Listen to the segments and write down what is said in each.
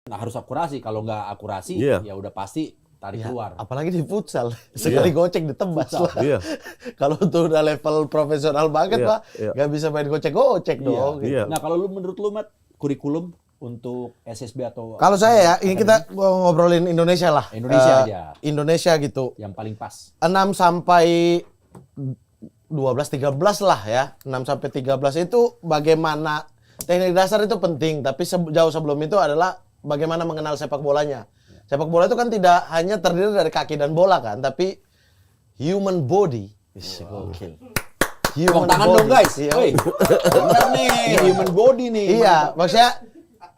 harus akurasi. Kalau nggak akurasi, ya udah pasti tarik keluar. Apalagi di futsal, sekali gocek ditebas lah. Kalau tuh udah level profesional banget Pak, nggak bisa main gocek-gocek dong. Gitu. Nah kalau menurut lu Mat, kurikulum untuk SSB atau... Kalau saya ya, ini kita ngobrolin Indonesia lah. Indonesia aja. Indonesia gitu. Yang paling pas. 6 sampai 12, 13 lah ya. 6 sampai 13 itu bagaimana, teknik dasar itu penting. Tapi jauh sebelum itu adalah bagaimana mengenal sepak bolanya. Sepak bola itu kan tidak hanya terdiri dari kaki dan bola kan, tapi human body. Gokil. Human tangan dong guys. Benar nih, human body nih. Iya, maksudnya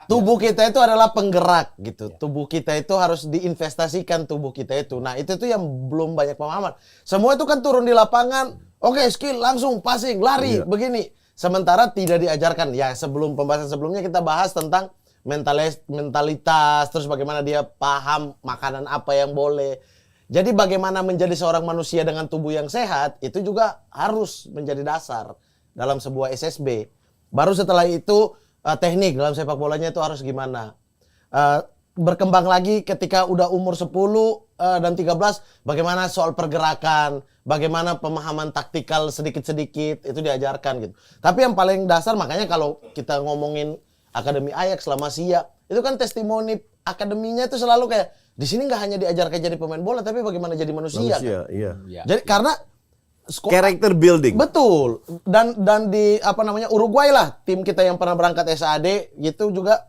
tubuh kita itu adalah penggerak gitu. Tubuh kita itu harus diinvestasikan tubuh kita itu. Nah, itu tuh yang belum banyak pemahaman. Semua itu kan turun di lapangan, oke, skill langsung passing, lari, begini. Sementara tidak diajarkan. Ya, sebelum pembahasan sebelumnya kita bahas tentang mentalitas, terus bagaimana dia paham makanan apa yang boleh. Jadi bagaimana menjadi seorang manusia dengan tubuh yang sehat, itu juga harus menjadi dasar dalam sebuah SSB. Baru setelah itu teknik dalam sepak bolanya itu harus gimana. Berkembang lagi ketika udah umur 10 dan 13, bagaimana soal pergerakan, bagaimana pemahaman taktikal sedikit-sedikit, itu diajarkan gitu. Tapi yang paling dasar, makanya kalau kita ngomongin Akademi Ajax, La Masia, itu kan testimoni akademinya itu selalu kayak di sini nggak hanya diajarkan jadi pemain bola, tapi bagaimana jadi manusia kan? Jadi karena character building. Betul. Dan di Uruguay lah, tim kita yang pernah berangkat SAD gitu juga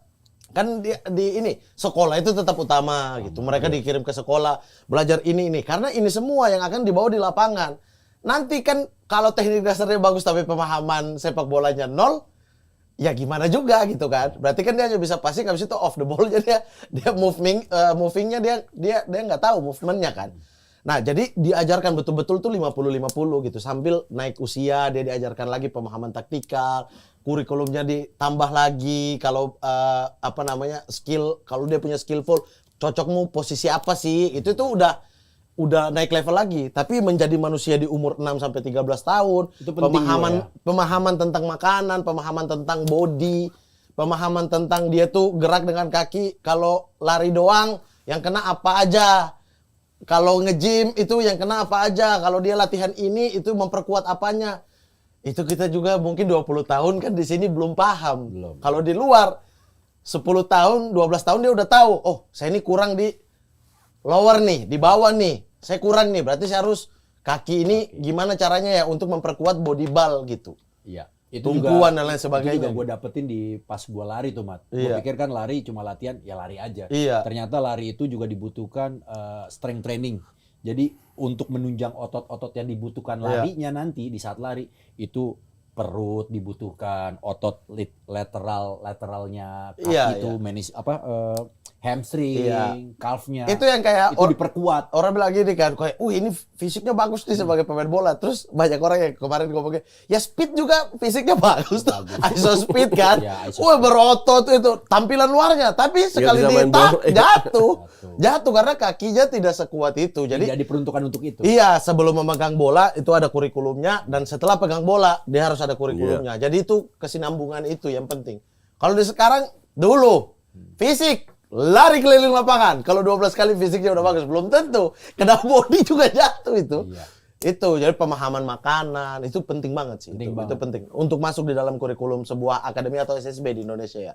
kan di ini sekolah itu tetap utama gitu. Mereka dikirim ke sekolah belajar ini karena ini semua yang akan dibawa di lapangan. Nanti kan kalau teknik dasarnya bagus tapi pemahaman sepak bolanya nol, ya gimana juga gitu kan. Berarti kan dia hanya bisa passing, habis itu off the ball, jadi dia movingnya dia nggak tahu movementnya kan. Nah, jadi diajarkan betul-betul tuh 50-50 gitu. Sambil naik usia dia diajarkan lagi pemahaman taktikal, kurikulumnya ditambah lagi kalau skill, kalau dia punya skillful, cocokmu posisi apa sih? Itu tuh udah naik level lagi. Tapi menjadi manusia di umur 6 sampai 13 tahun, itu penting, pemahaman tentang makanan, pemahaman tentang body, pemahaman tentang dia tuh gerak dengan kaki, kalau lari doang yang kena apa aja. Kalau nge-gym itu yang kena apa aja. Kalau dia latihan ini itu memperkuat apanya. Itu kita juga mungkin 20 tahun kan di sini belum paham. Kalau di luar 10 tahun, 12 tahun dia udah tahu. Oh, saya ini kurang di lower nih, di bawah nih. Saya kurang nih, berarti saya harus kaki ini gimana caranya ya untuk memperkuat body ball gitu. Iya. Tumpuan dan lain sebagainya. Itu juga gue dapetin di pas gue lari tuh, Mat. Gue pikir kan lari cuma latihan, ya lari aja. Ternyata lari itu juga dibutuhkan strength training. Jadi untuk menunjang otot-otot yang dibutuhkan larinya nanti di saat lari, itu perut dibutuhkan, otot lateralnya kaki itu hamstring, calfnya. Itu yang kayak itu diperkuat. Orang bilang gini kan, kayak, ini fisiknya bagus nih sebagai pemain bola. Terus banyak orang yang kemarin ngomongnya, ya speed juga fisiknya bagus tuh. ISO speed kan. Berotot itu tampilan luarnya, tapi sekali ditak jatuh karena kakinya tidak sekuat itu. Jadi tidak diperuntukkan untuk itu. Iya, sebelum memegang bola itu ada kurikulumnya, dan setelah pegang bola dia harus ada kurikulumnya. Jadi itu kesinambungan itu yang penting. Kalau di sekarang dulu fisik lari keliling lapangan. Kalau 12 kali fisiknya udah bagus, belum tentu. Kena body juga jatuh itu. Itu jadi pemahaman makanan itu penting banget sih. Itu penting untuk masuk di dalam kurikulum sebuah akademi atau SSB di Indonesia ya.